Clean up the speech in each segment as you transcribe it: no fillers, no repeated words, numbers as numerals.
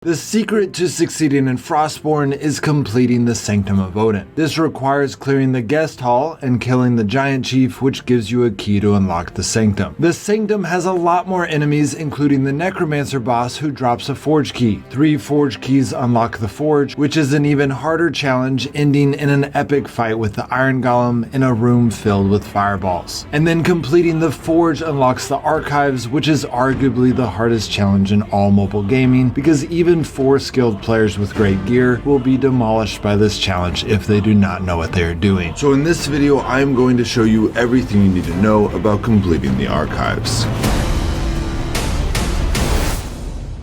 The secret to succeeding in Frostborn is completing the Sanctum of Odin. This requires clearing the guest hall and killing the giant chief, which gives you a key to unlock the Sanctum. The Sanctum has a lot more enemies, including the Necromancer boss who drops a forge key. 3 forge keys unlock the forge, which is an even harder challenge, ending in an epic fight with the Iron Golem in a room filled with fireballs. And then completing the forge unlocks the archives, which is arguably the hardest challenge in all mobile gaming, because even 4 skilled players with great gear will be demolished by this challenge if they do not know what they are doing. So in this video, I am going to show you everything you need to know about completing the archives.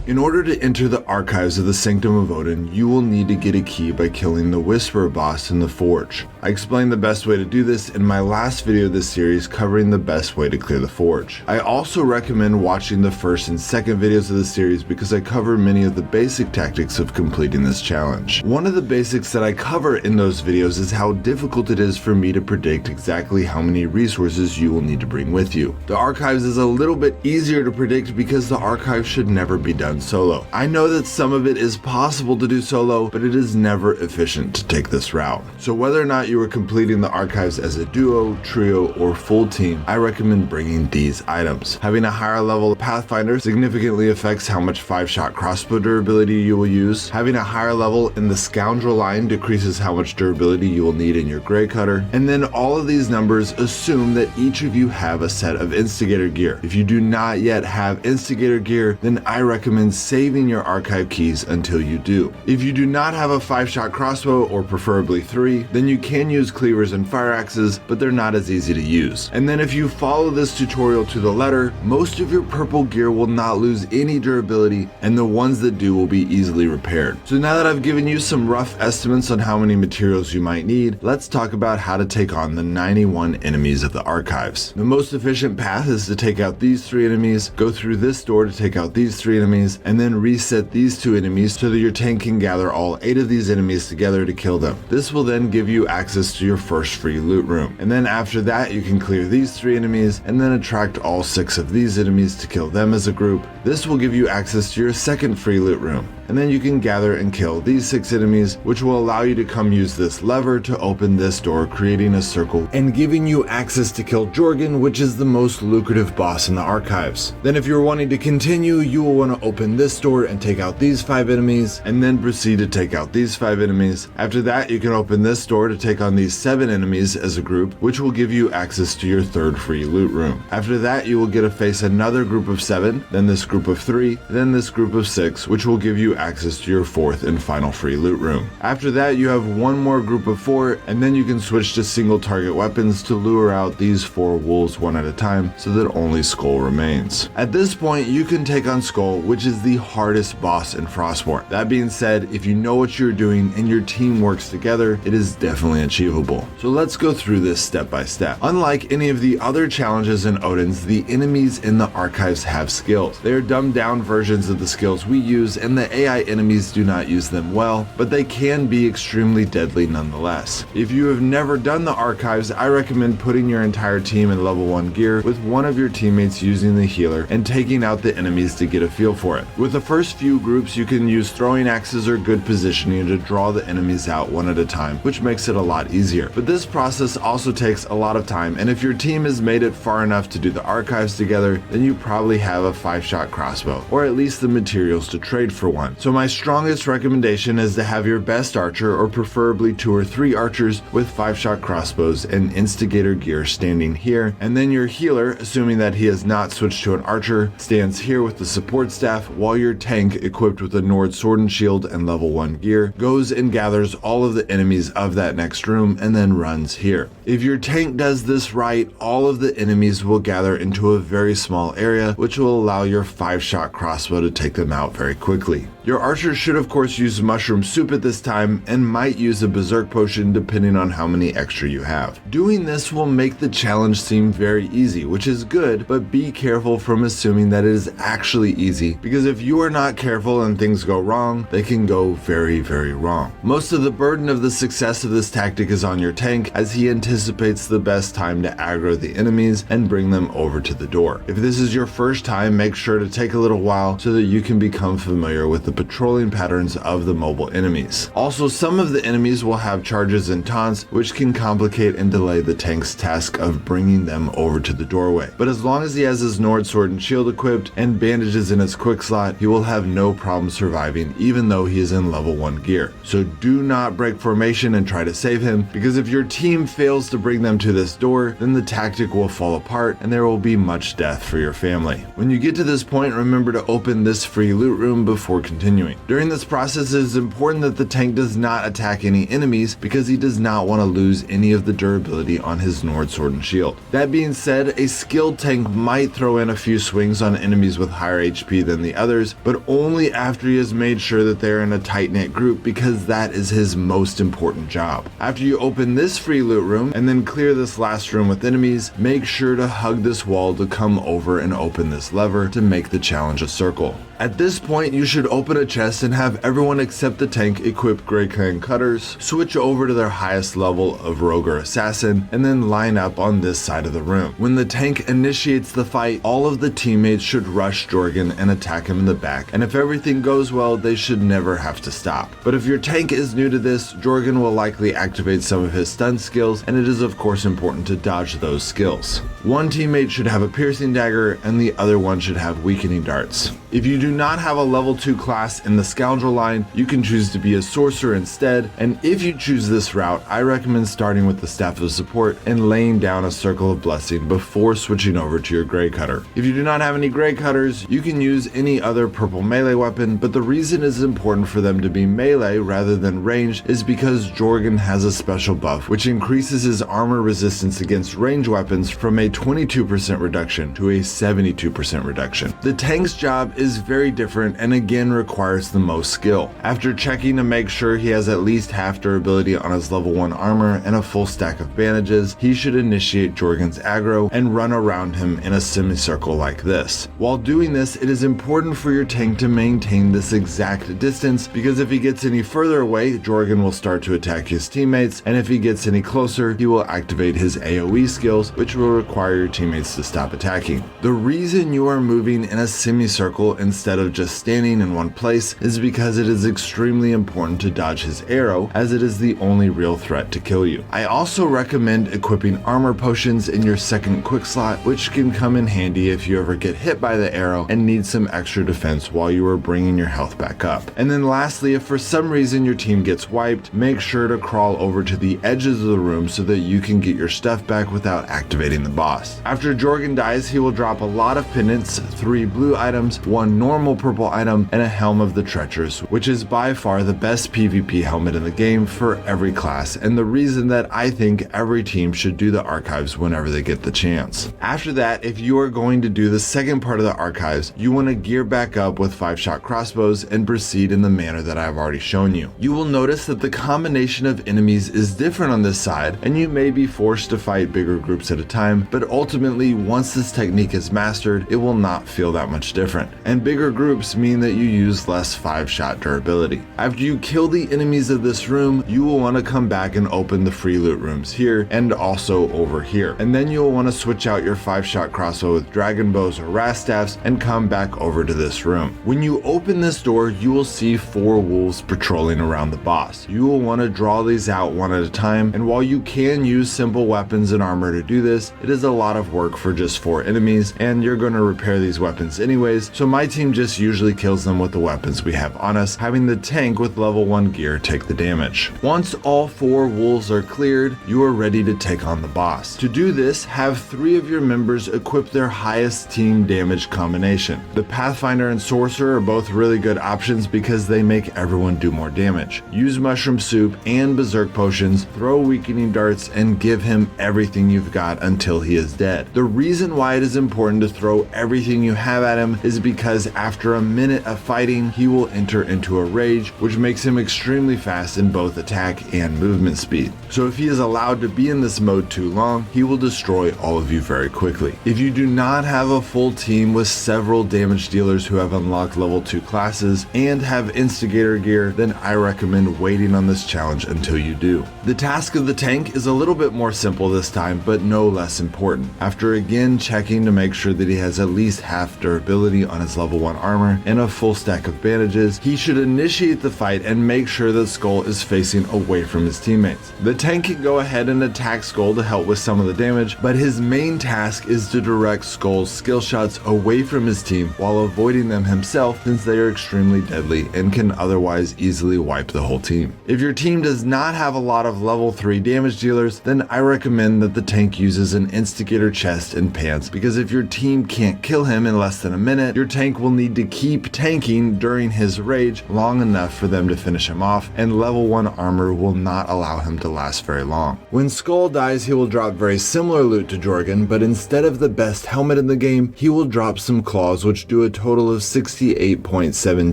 In order to enter the archives of the Sanctum of Odin, you will need to get a key by killing the Whisperer boss in the Forge. I explained the best way to do this in my last video of this series covering the best way to clear the Forge. I also recommend watching the first and second videos of the series because I cover many of the basic tactics of completing this challenge. One of the basics that I cover in those videos is how difficult it is for me to predict exactly how many resources you will need to bring with you. The archives is a little bit easier to predict because the archives should never be done solo. I know that some of it is possible to do solo, but it is never efficient to take this route. So whether or not you are completing the archives as a duo, trio, or full team, I recommend bringing these items. Having a higher level Pathfinder significantly affects how much 5-shot crossbow durability you will use. Having a higher level in the Scoundrel line decreases how much durability you will need in your Grey Cutter. And then all of these numbers assume that each of you have a set of Instigator gear. If you do not yet have Instigator gear, then I recommend saving your archive keys until you do. If you do not have a 5-shot crossbow, or preferably 3, then you can use cleavers and fire axes, but they're not as easy to use. And then if you follow this tutorial to the letter, most of your purple gear will not lose any durability, and the ones that do will be easily repaired. So now that I've given you some rough estimates on how many materials you might need, let's talk about how to take on the 91 enemies of the archives. The most efficient path is to take out these 3 enemies, go through this door to take out these 3 enemies, and then reset these 2 enemies so that your tank can gather all 8 of these enemies together to kill them. This will then give you access to your first free loot room. And then after that, you can clear these 3 enemies and then attract all 6 of these enemies to kill them as a group. This will give you access to your second free loot room. And then you can gather and kill these 6 enemies, which will allow you to come use this lever to open this door, creating a circle and giving you access to kill Jorgun, which is the most lucrative boss in the archives. Then if you're wanting to continue, you will want to open this door and take out these 5 enemies, and then proceed to take out these 5 enemies. After that, you can open this door to take on these 7 enemies as a group, which will give you access to your third free loot room. After that, you will get to face another group of 7, then this group of 3, then this group of 6, which will give you access to your fourth and final free loot room. After that, you have one more group of 4, and then you can switch to single target weapons to lure out these 4 wolves one at a time so that only Skoll remains. At this point, you can take on Skoll, which is the hardest boss in Frostborn. That being said, if you know what you're doing and your team works together, it is definitely achievable. So let's go through this step by step. Unlike any of the other challenges in Odin's, the enemies in the archives have skills. They are dumbed down versions of the skills we use, and the AI enemies do not use them well, but they can be extremely deadly nonetheless. If you have never done the archives, I recommend putting your entire team in level 1 gear with one of your teammates using the healer and taking out the enemies to get a feel for it. With the first few groups, you can use throwing axes or good positioning to draw the enemies out one at a time, which makes it a lot easier. But this process also takes a lot of time, and if your team has made it far enough to do the archives together, then you probably have a 5-shot crossbow, or at least the materials to trade for one. So my strongest recommendation is to have your best archer, or preferably 2 or 3 archers with 5-shot crossbows and instigator gear standing here, and then your healer, assuming that he has not switched to an archer, stands here with the support staff, while your tank, equipped with a Nord sword and shield and level 1 gear, goes and gathers all of the enemies of that next room and then runs here. If your tank does this right, all of the enemies will gather into a very small area, which will allow your 5-shot crossbow to take them out very quickly. Your archer should of course use mushroom soup at this time, and might use a berserk potion depending on how many extra you have. Doing this will make the challenge seem very easy, which is good, but be careful from assuming that it is actually easy, because if you are not careful and things go wrong, they can go very, very wrong. Most of the burden of the success of this tactic is on your tank, as he anticipates the best time to aggro the enemies and bring them over to the door. If this is your first time, make sure to take a little while so that you can become familiar with the patrolling patterns of the mobile enemies. Also, some of the enemies will have charges and taunts, which can complicate and delay the tank's task of bringing them over to the doorway. But as long as he has his Nord sword and shield equipped and bandages in his quick slot, he will have no problem surviving even though he is in level 1 gear. So do not break formation and try to save him, because if your team fails to bring them to this door, then the tactic will fall apart and there will be much death for your family. When you get to this point, remember to open this free loot room before continuing. During this process, it is important that the tank does not attack any enemies because he does not want to lose any of the durability on his Nord sword and shield. That being said, a skilled tank might throw in a few swings on enemies with higher HP than the others, but only after he has made sure that they're in a tight-knit group, because that is his most important job. After you open this free loot room and then clear this last room with enemies, make sure to hug this wall to come over and open this lever to make the challenge a circle. At this point, you should open a chest and have everyone except the tank equip Grey Clan Cutters, switch over to their highest level of Rogue or Assassin, and then line up on this side of the room. When the tank initiates the fight, all of the teammates should rush Jorgun and attack him in the back, and if everything goes well, they should never have to stop. But if your tank is new to this, Jorgun will likely activate some of his stun skills, and it is of course important to dodge those skills. One teammate should have a piercing dagger, and the other one should have weakening darts. If you do not have a level 2 class in the Scoundrel line, you can choose to be a sorcerer instead, and if you choose this route, I recommend starting with the Staff of Support and laying down a Circle of Blessing before switching over to your Grey Cutter. If you do not have any Grey Cutters, you can use any other purple melee weapon, but the reason it is important for them to be melee rather than ranged is because Jorgun has a special buff, which increases his armor resistance against ranged weapons from a 22% reduction to a 72% reduction. The tank's job is very different and again requires the most skill. After checking to make sure he has at least half durability on his level 1 armor and a full stack of bandages, he should initiate Jorgun's aggro and run around him in a semicircle like this. While doing this, it is important for your tank to maintain this exact distance, because if he gets any further away, Jorgun will start to attack his teammates, and if he gets any closer, he will activate his AoE skills, which will require your teammates to stop attacking. The reason you are moving in a semicircle instead of just standing in one place is because it is extremely important to dodge his arrow, as it is the only real threat to kill you. I also recommend equipping armor potions in your second quick slot, which can come in handy if you ever get hit by the arrow and need some extra defense while you are bringing your health back up. And then lastly, if for some reason your team gets wiped, make sure to crawl over to the edges of the room so that you can get your stuff back without activating the boss. After Jorgun dies, he will drop a lot of pendants, 3 blue items, 1 normal purple item, and a Helm of the Treacherous, which is by far the best PvP helmet in the game for every class, and the reason that I think every team should do the archives whenever they get the chance. After that, if you are going to do the second part of the archives, you want to gear back up with 5-shot crossbows and proceed in the manner that I've already shown you. You will notice that the combination of enemies is different on this side, and you may be forced to fight bigger groups at a time, but ultimately once this technique is mastered, it will not feel that much different. And bigger groups mean that you use less 5-shot durability. After you kill the enemies of this room, you will want to come back and open the free loot rooms here and also over here. And then you'll want to switch out your 5-shot crossbow with dragon bows or rastaffs and come back over to this room. When you open this door, you will see 4 wolves patrolling around the boss. You will want to draw these out one at a time, and while you can use simple weapons and armor to do this, it is a lot of work for just 4 enemies, and you're going to repair these weapons anyways, so my team just usually kills them with the weapons we have on us, having the tank with level 1 gear take the damage. Once all 4 wolves are cleared, you are ready to take on the boss. To do this, have 3 of your members equip their highest team damage combination. The Pathfinder and Sorcerer are both really good options because they make everyone do more damage. Use Mushroom Soup and Berserk Potions, throw weakening darts, and give him everything you've got until he is dead. The reason why it is important to throw everything you have at him is because after a minute of fighting, he will enter into a rage, which makes him extremely fast in both attack and movement speed. So if he is allowed to be in this mode too long, he will destroy all of you very quickly. If you do not have a full team with several damage dealers who have unlocked level 2 classes and have instigator gear, then I recommend waiting on this challenge until you do. The task of the tank is a little bit more simple this time, but no less important. important. After again checking to make sure that he has at least half durability on his level 1 armor and a full stack of bandages, he should initiate the fight and make sure that Skoll is facing away from his teammates. The tank can go ahead and attack Skoll to help with some of the damage, but his main task is to direct Skoll's skill shots away from his team while avoiding them himself, since they are extremely deadly and can otherwise easily wipe the whole team. If your team does not have a lot of level 3 damage dealers, then I recommend that the tank uses an instigator chest and pants, because if your team can't kill him in less than a minute, your tank will need to keep tanking during his rage long enough for them to finish him off, and level 1 armor will not allow him to last very long. When Skoll dies, he will drop very similar loot to Jorgun, but instead of the best helmet in the game, he will drop some claws which do a total of 68.7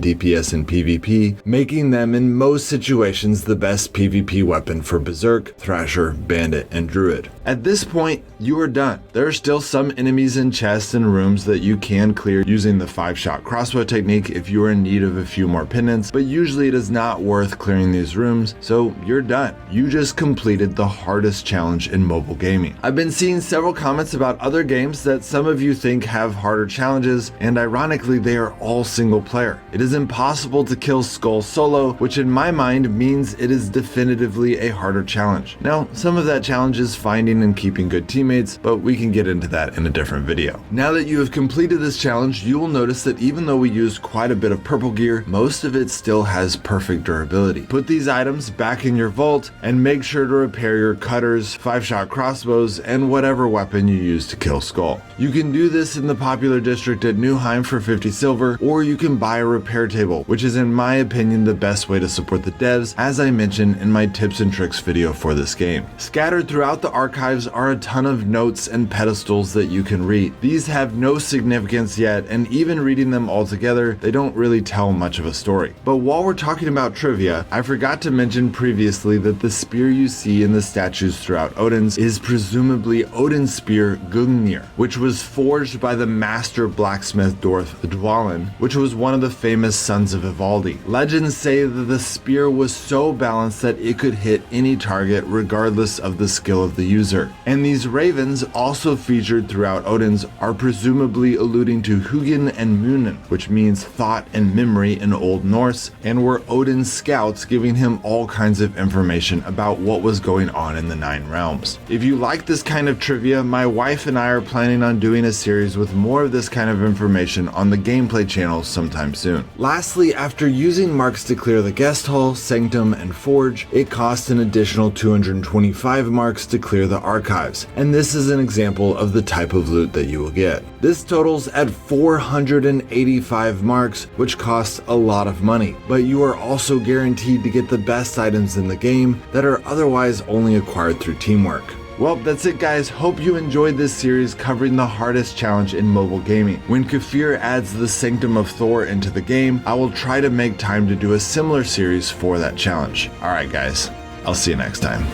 DPS in PvP, making them in most situations the best PvP weapon for Berserk, Thrasher, Bandit, and Druid. At this point, you are done. There are still some enemies in chests and rooms that you can clear using the 5-shot crossbow technique if you are in need of a few more pendants, but usually it is not worth clearing these rooms, so you're done. You just completed the hardest challenge in mobile gaming. I've been seeing several comments about other games that some of you think have harder challenges, and ironically they are all single player. It is impossible to kill Skoll solo, which in my mind means it is definitively a harder challenge. Now, some of that challenge is finding and keeping good teammates, but we can get into that in a different video. Now that you have completed this challenge, you will notice that even though we used quite a bit of purple gear, most of it still has perfect durability. Put these items back in your vault and make sure to repair your cutters, 5-shot crossbows, and whatever weapon you use to kill Skoll. You can do this in the popular district at Newheim for 50 silver, or you can buy a repair table, which is in my opinion the best way to support the devs, as I mentioned in my tips and tricks video for this game. Scattered throughout the archives are a ton of notes and pedestals that you can read. These have no significance yet, and even reading them all together, they don't really tell much of a story. But while we're talking about trivia, I forgot to mention previously that the spear you see in the statues throughout Odin's is presumably Odin's spear Gungnir, which was forged by the master blacksmith dwarf Dwalin, which was one of the famous sons of Ivaldi. Legends say that the spear was so balanced that it could hit any target regardless of the skill of the user. And these ravens, also featured throughout Odin's, are presumably alluding to Hugin and Munin, which means thought and memory in Old Norse, and were Odin's scouts, giving him all kinds of information about what was going on in the 9 realms. If you like this kind of trivia, my wife and I are planning on doing a series with more of this kind of information on the gameplay channel sometime soon. Lastly, after using marks to clear the guest hall, sanctum, and forge, it costs an additional 225 marks to clear the archives, and this is an example of the type of loot that you will get. This totals at 485 marks, which costs a lot of money, but you are also guaranteed to get the best items in the game that are otherwise only acquired through teamwork. Well, that's it guys, hope you enjoyed this series covering the hardest challenge in mobile gaming. When Kefir adds the Sanctum of Thor into the game, I will try to make time to do a similar series for that challenge. Alright guys, I'll see you next time.